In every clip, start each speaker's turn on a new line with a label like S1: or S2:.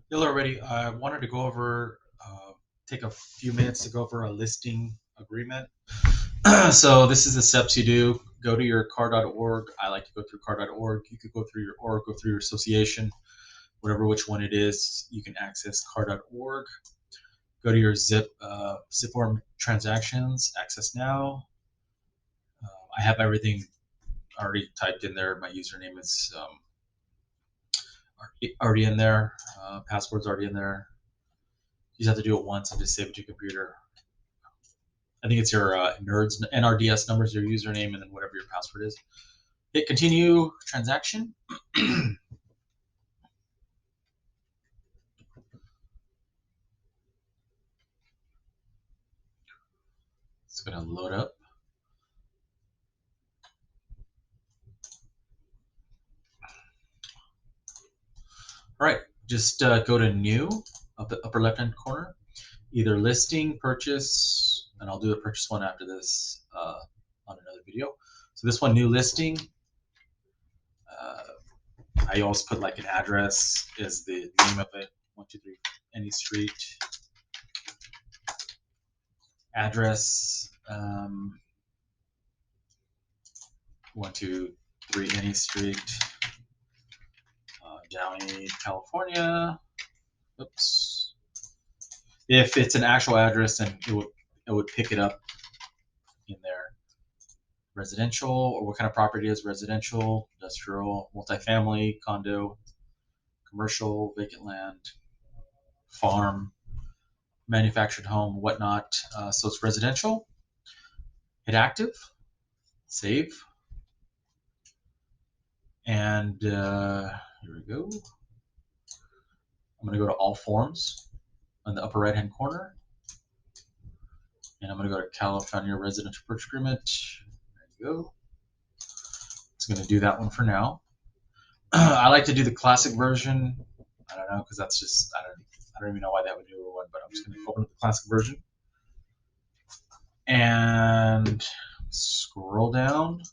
S1: Hello, already. I wanted to go over, take a few minutes to go over a listing agreement. So this is the steps you do. Go to your car.org. I like to go through car.org. You could go through your or go through your association, whatever which one it is. You can access car.org. Go to your zip form transactions. Access now. I have everything already typed in there. My username is already in there. Password's already in there. You just have to do it once and just save it to your computer. I think it's your nerds NRDS numbers, your username, and then whatever your password is. Hit continue transaction. It's gonna load up. All right, just go to new up the upper left hand corner, either listing, purchase, and I'll do the purchase one after this on another video. So this one, new listing. I always put like an address is the name of it. 123 any street address. 123 any street, Downey, California. Oops. If it's an actual address, then it would pick it up in there. Residential, or what kind of property is residential, industrial, multifamily, condo, commercial, vacant land, farm, manufactured home, whatnot. So it's residential. Hit active, save, and here we go. I'm going to go to all forms on the upper right hand corner, and I'm going to go to California residential purchase agreement. There you go. It's going to do that one for now. I like to do the classic version. I don't know because that's just I don't even know why they have a newer one, but I'm just going to open up the classic version and scroll down.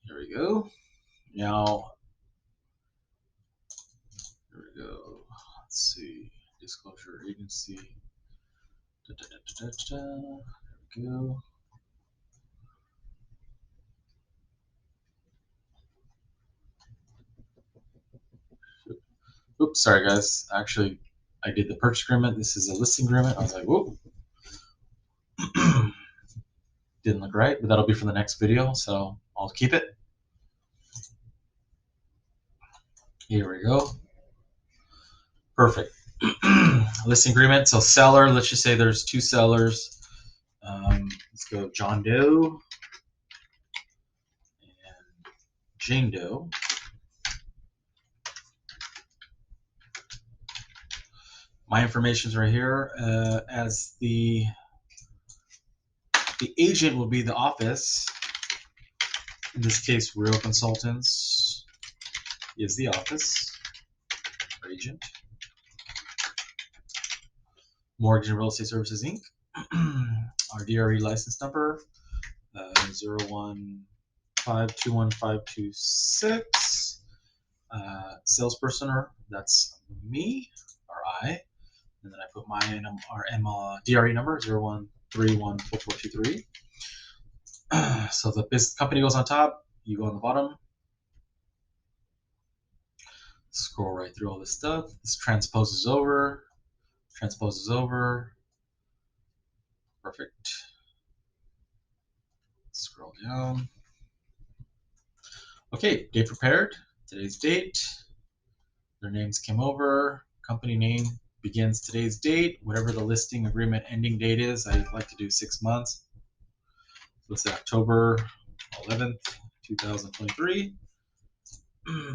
S1: Here we go. Now, here we go. Let's see. Disclosure agency. There we go. Oops, sorry guys. Actually, I did the purchase agreement. This is a listing agreement. I was like, whoop. Didn't look right, but that'll be for the next video, so I'll keep it. Here we go. Perfect. Listing agreement. So seller, let's just say there's two sellers. Let's go John Doe and Jane Doe. My information's right here. As the agent will be the office. In this case, Real Consultants is the office or agent. Mortgage and Real Estate Services Inc. Our DRE license number 015215526. Salesperson, that's me or I. And then I put my our DRE number 01314423. So the business company goes on top, you go on the bottom. Scroll right through all this stuff. This transposes over. Perfect. Scroll down. Okay, date prepared. Today's date. Their names came over. Company name begins today's date. Whatever the listing agreement ending date is, I like to do 6 months. Let's say October 11th, 2023.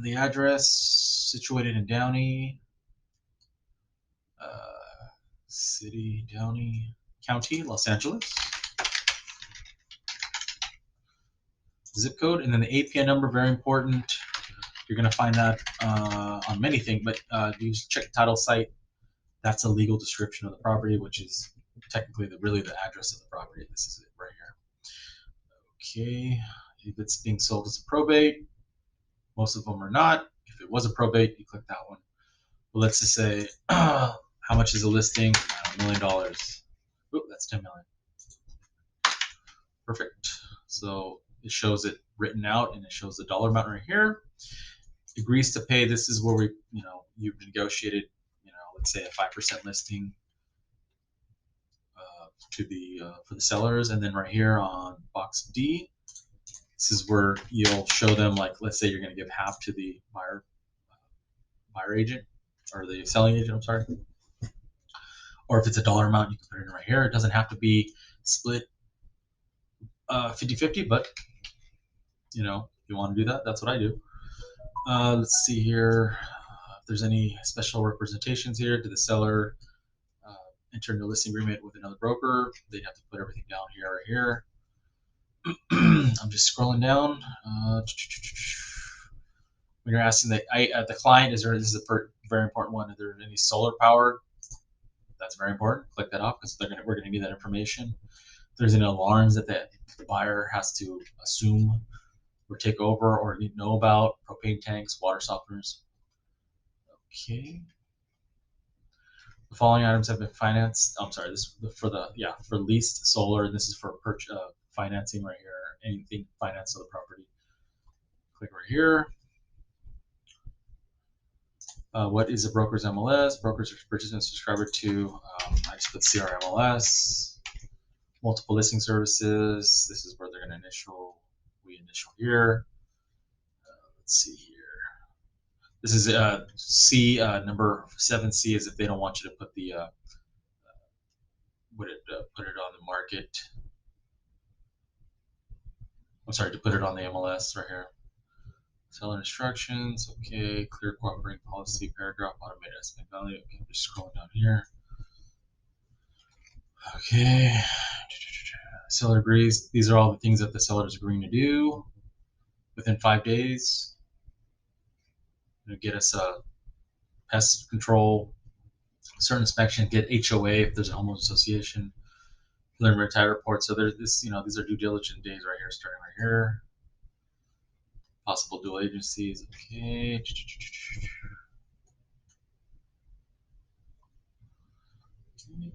S1: The address situated in Downey, city, Downey, county, Los Angeles. Zip code, and then the APN number, very important. You're going to find that on many things, but you check the title site. That's a legal description of the property, which is technically really the address of the property. This is it right here. Okay, if it's being sold as a probate, most of them are not. If it was a probate, you click that one. let's just say, how much is a listing? $1 million. Oop, that's 10 million. Perfect. So it shows it written out, and it shows the dollar amount right here. Agrees to pay. This is where we, you've negotiated, let's say a 5% listing to the for the sellers, and then right here on box D, this is where you'll show them, like, let's say you're going to give half to the buyer agent, or the selling agent. I'm sorry. Or if it's a dollar amount, you can put it in right here. It doesn't have to be split 50-50, but if you want to do that, that's what I do. Let's see here. If there's any special representations here, to the seller enter into a listing agreement with another broker, they'd have to put everything down here or here. I'm just scrolling down. When you're asking the client, this is a very important one. Is there any solar power? That's very important. Click that off, because we're gonna need that information. If there's any alarms that the buyer has to assume or take over or need to know about, propane tanks, water softeners. Okay. The following items have been financed. I'm sorry, this for leased solar. This is for financing right here. Anything financed to the property. Click right here. What is a broker's MLS? Brokers are participant subscriber to. I just put CRMLS. Multiple listing services. This is where they're going to initial here. Let's see here. This is C, number 7C, is if they don't want you to put the put it on the market. I'm sorry, to put it on the MLS right here. Seller instructions. Okay, clear cooperating policy paragraph, automated estimate value. Okay, just scrolling down here. Okay, seller agrees. These are all the things that the seller is agreeing to do within 5 days. Get us a pest control, certain inspection, get HOA if there's a homeowners association, preliminary title report. So there's this, these are due diligence days right here, starting right here. Possible dual agencies. Okay.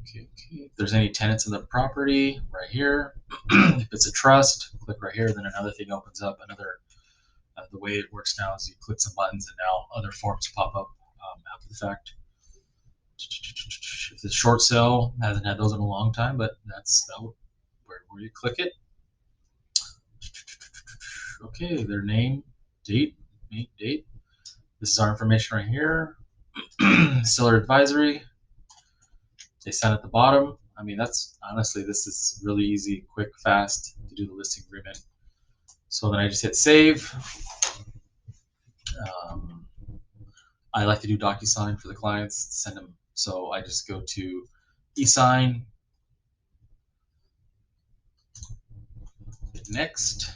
S1: Okay. If there's any tenants in the property, right here. If it's a trust, click right here. Then another thing opens up. The way it works now is you click some buttons, and now other forms pop up after the fact. If it's short sale, hasn't had those in a long time, but that's where you click it. Okay, their name, date. This is our information right here. Seller advisory. They sign at the bottom. I mean, that's honestly, this is really easy, quick, fast to do the listing agreement. So then I just hit save. I like to do DocuSign for the clients, send them. So I just go to eSign, hit next,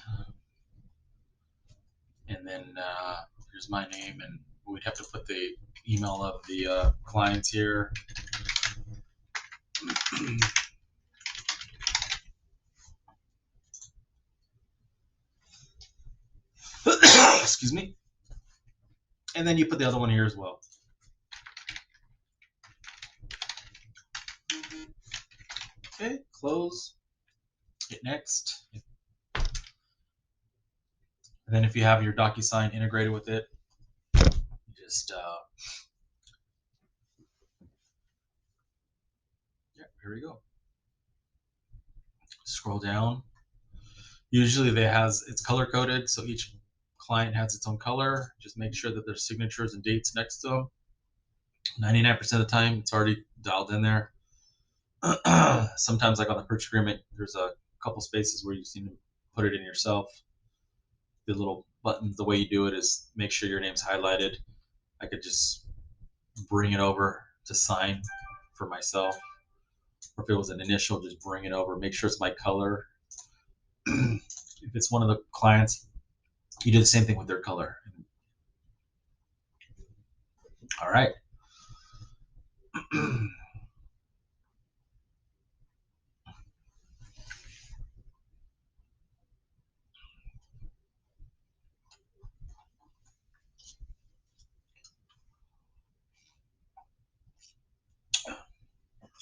S1: and then here's my name, and we'd have to put the email of the clients here. Excuse me. And then you put the other one here as well. Okay, close, hit next. And then if you have your DocuSign integrated with it, just here we go. Scroll down. Usually it's color coded, so each client has its own color. Just make sure that there's signatures and dates next to them. 99% of the time, it's already dialed in there. Sometimes, like on the purchase agreement, there's a couple spaces where you just need to put it in yourself. The little buttons, the way you do it is make sure your name's highlighted. I could just bring it over to sign for myself. Or if it was an initial, just bring it over. Make sure it's my color. If it's one of the clients, you do the same thing with their color. All right.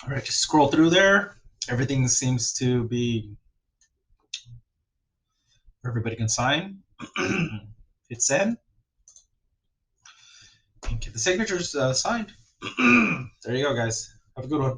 S1: All right, just scroll through there. Everything seems to be where everybody can sign. Hit send and get the signatures signed. There you go, guys. Have a good one.